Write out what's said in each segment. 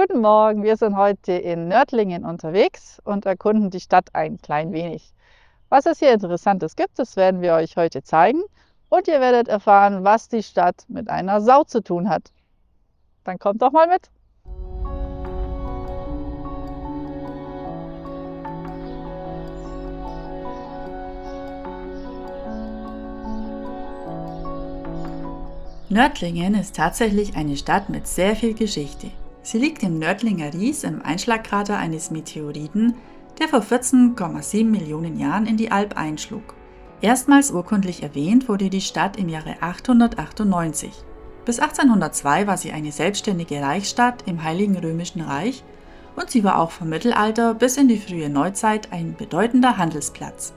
Guten Morgen, wir sind heute in Nördlingen unterwegs und erkunden die Stadt ein klein wenig. Was es hier Interessantes gibt, das werden wir euch heute zeigen und ihr werdet erfahren, was die Stadt mit einer Sau zu tun hat. Dann kommt doch mal mit! Nördlingen ist tatsächlich eine Stadt mit sehr viel Geschichte. Sie liegt im Nördlinger Ries im Einschlagkrater eines Meteoriten, der vor 14,7 Millionen Jahren in die Alp einschlug. Erstmals urkundlich erwähnt wurde die Stadt im Jahre 898. Bis 1802 war sie eine selbstständige Reichsstadt im Heiligen Römischen Reich und sie war auch vom Mittelalter bis in die frühe Neuzeit ein bedeutender Handelsplatz.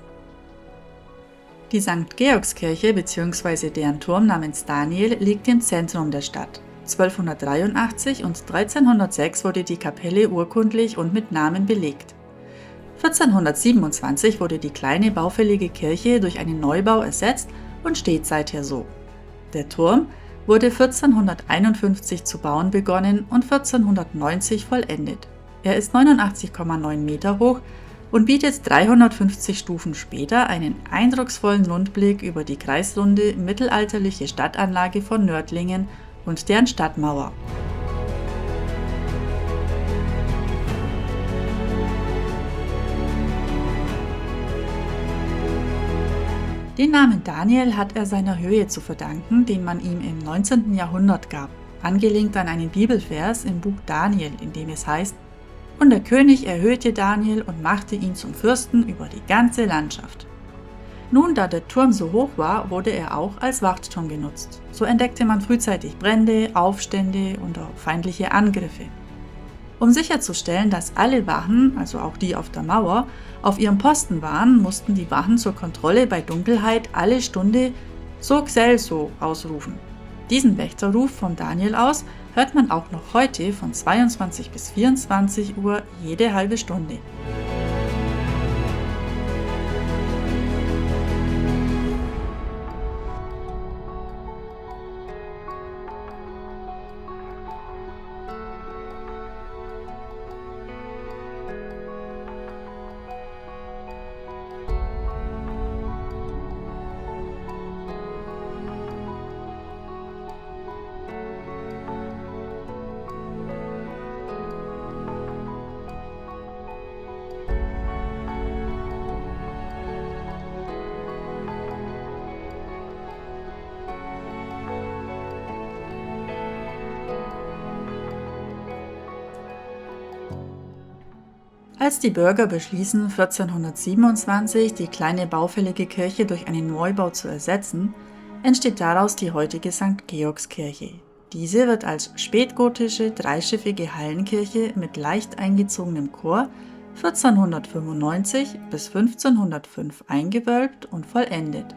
Die St. Georgskirche bzw. deren Turm namens Daniel liegt im Zentrum der Stadt. 1283 und 1306 wurde die Kapelle urkundlich und mit Namen belegt. 1427 wurde die kleine baufällige Kirche durch einen Neubau ersetzt und steht seither so. Der Turm wurde 1451 zu bauen begonnen und 1490 vollendet. Er ist 89,9 Meter hoch und bietet 350 Stufen später einen eindrucksvollen Rundblick über die kreisrunde mittelalterliche Stadtanlage von Nördlingen und deren Stadtmauer. Den Namen Daniel hat er seiner Höhe zu verdanken, den man ihm im 19. Jahrhundert gab, angelehnt an einen Bibelvers im Buch Daniel, in dem es heißt: Und der König erhöhte Daniel und machte ihn zum Fürsten über die ganze Landschaft. Nun, da der Turm so hoch war, wurde er auch als Wachturm genutzt. So entdeckte man frühzeitig Brände, Aufstände und auch feindliche Angriffe. Um sicherzustellen, dass alle Wachen, also auch die auf der Mauer, auf ihrem Posten waren, mussten die Wachen zur Kontrolle bei Dunkelheit alle Stunde "So Xelso" ausrufen. Diesen Wächterruf von Daniel aus hört man auch noch heute von 22 bis 24 Uhr jede halbe Stunde. Als die Bürger beschließen, 1427 die kleine baufällige Kirche durch einen Neubau zu ersetzen, entsteht daraus die heutige St. Georgskirche. Diese wird als spätgotische, dreischiffige Hallenkirche mit leicht eingezogenem Chor 1495 bis 1505 eingewölbt und vollendet.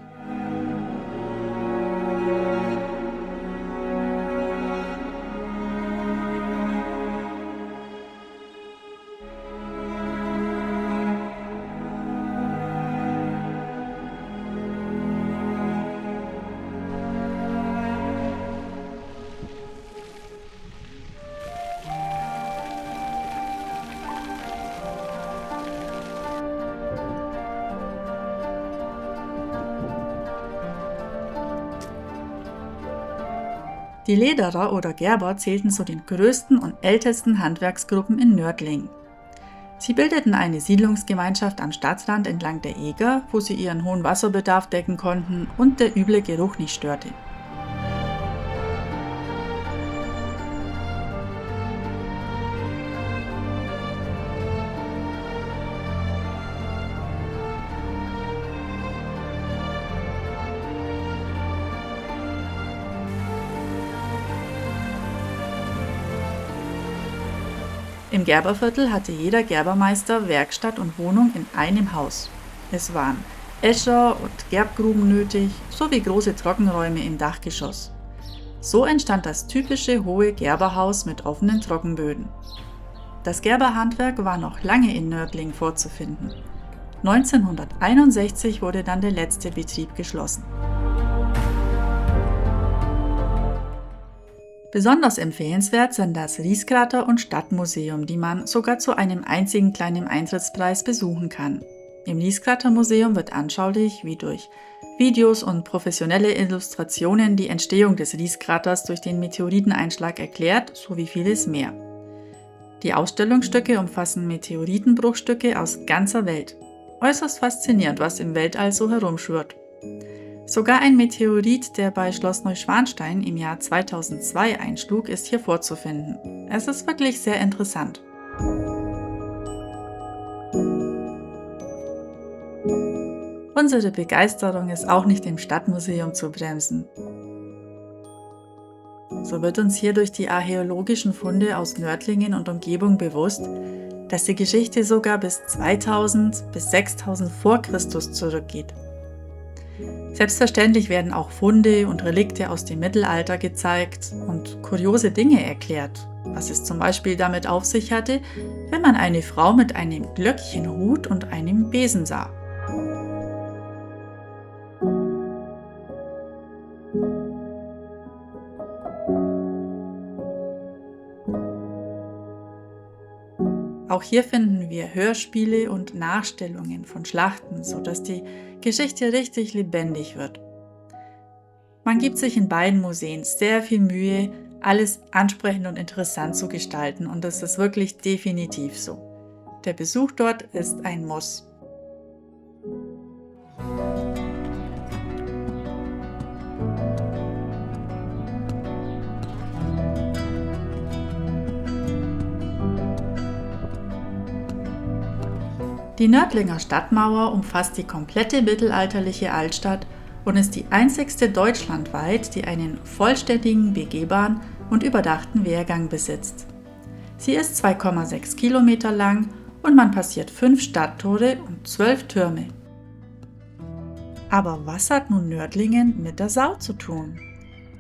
Die Lederer oder Gerber zählten zu den größten und ältesten Handwerksgruppen in Nördlingen. Sie bildeten eine Siedlungsgemeinschaft am Stadtrand entlang der Eger, wo sie ihren hohen Wasserbedarf decken konnten und der üble Geruch nicht störte. Im Gerberviertel hatte jeder Gerbermeister Werkstatt und Wohnung in einem Haus. Es waren Äscher und Gerbgruben nötig, sowie große Trockenräume im Dachgeschoss. So entstand das typische hohe Gerberhaus mit offenen Trockenböden. Das Gerberhandwerk war noch lange in Nördlingen vorzufinden. 1961 wurde dann der letzte Betrieb geschlossen. Besonders empfehlenswert sind das Rieskrater- und Stadtmuseum, die man sogar zu einem einzigen kleinen Eintrittspreis besuchen kann. Im Rieskratermuseum wird anschaulich, wie durch Videos und professionelle Illustrationen, die Entstehung des Rieskraters durch den Meteoriteneinschlag erklärt, sowie vieles mehr. Die Ausstellungsstücke umfassen Meteoritenbruchstücke aus ganzer Welt. Äußerst faszinierend, was im Weltall so herumschwirrt. Sogar ein Meteorit, der bei Schloss Neuschwanstein im Jahr 2002 einschlug, ist hier vorzufinden. Es ist wirklich sehr interessant. Unsere Begeisterung ist auch nicht im Stadtmuseum zu bremsen. So wird uns hier durch die archäologischen Funde aus Nördlingen und Umgebung bewusst, dass die Geschichte sogar bis 2000 bis 6000 vor Christus zurückgeht. Selbstverständlich werden auch Funde und Relikte aus dem Mittelalter gezeigt und kuriose Dinge erklärt, was es zum Beispiel damit auf sich hatte, wenn man eine Frau mit einem Glöckchenhut und einem Besen sah. Auch hier finden wir Hörspiele und Nachstellungen von Schlachten, sodass die Geschichte richtig lebendig wird. Man gibt sich in beiden Museen sehr viel Mühe, alles ansprechend und interessant zu gestalten, und das ist wirklich definitiv so. Der Besuch dort ist ein Muss. Die Nördlinger Stadtmauer umfasst die komplette mittelalterliche Altstadt und ist die einzigste deutschlandweit, die einen vollständigen, begehbaren und überdachten Wehrgang besitzt. Sie ist 2,6 Kilometer lang und man passiert 5 Stadttore und 12 Türme. Aber was hat nun Nördlingen mit der Sau zu tun?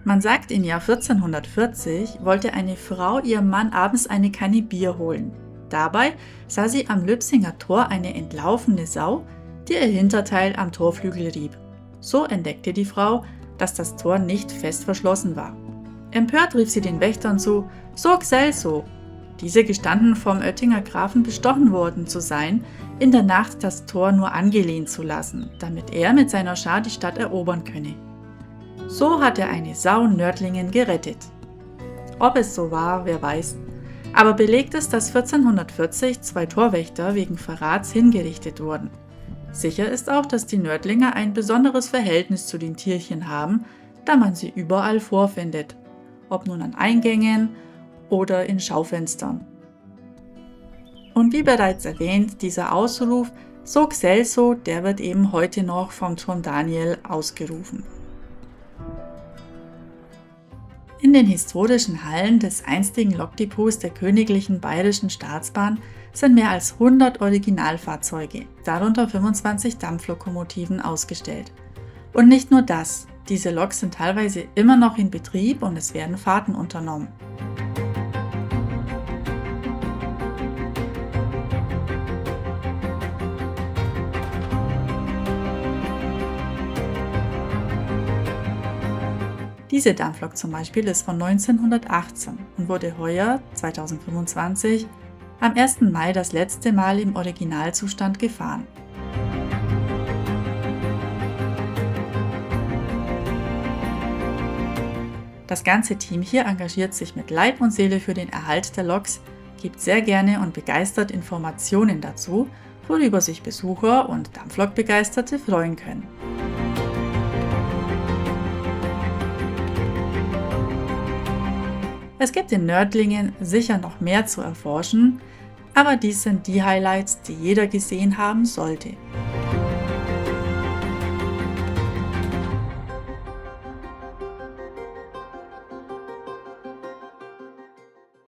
Man sagt, im Jahr 1440 wollte eine Frau ihrem Mann abends eine Kanne Bier holen. Dabei sah sie am Lübsinger Tor eine entlaufene Sau, die ihr Hinterteil am Torflügel rieb. So entdeckte die Frau, dass das Tor nicht fest verschlossen war. Empört rief sie den Wächtern zu: "So gsell so!" Diese gestanden vom Oettinger Grafen bestochen worden zu sein, in der Nacht das Tor nur angelehnt zu lassen, damit er mit seiner Schar die Stadt erobern könne. So hat er eine Sau Nördlingen gerettet. Ob es so war, wer weiß. Aber belegt ist, dass 1440 2 Torwächter wegen Verrats hingerichtet wurden. Sicher ist auch, dass die Nördlinger ein besonderes Verhältnis zu den Tierchen haben, da man sie überall vorfindet, ob nun an Eingängen oder in Schaufenstern. Und wie bereits erwähnt, dieser Ausruf "So gsell so", der wird eben heute noch vom Turm Daniel ausgerufen. In den historischen Hallen des einstigen Lokdepots der Königlichen Bayerischen Staatsbahn sind mehr als 100 Originalfahrzeuge, darunter 25 Dampflokomotiven, ausgestellt. Und nicht nur das, diese Loks sind teilweise immer noch in Betrieb und es werden Fahrten unternommen. Diese Dampflok zum Beispiel ist von 1918 und wurde heuer, 2025, am 1. Mai das letzte Mal im Originalzustand gefahren. Das ganze Team hier engagiert sich mit Leib und Seele für den Erhalt der Loks, gibt sehr gerne und begeistert Informationen dazu, worüber sich Besucher und Dampflok-Begeisterte freuen können. Es gibt in Nördlingen sicher noch mehr zu erforschen, aber dies sind die Highlights, die jeder gesehen haben sollte.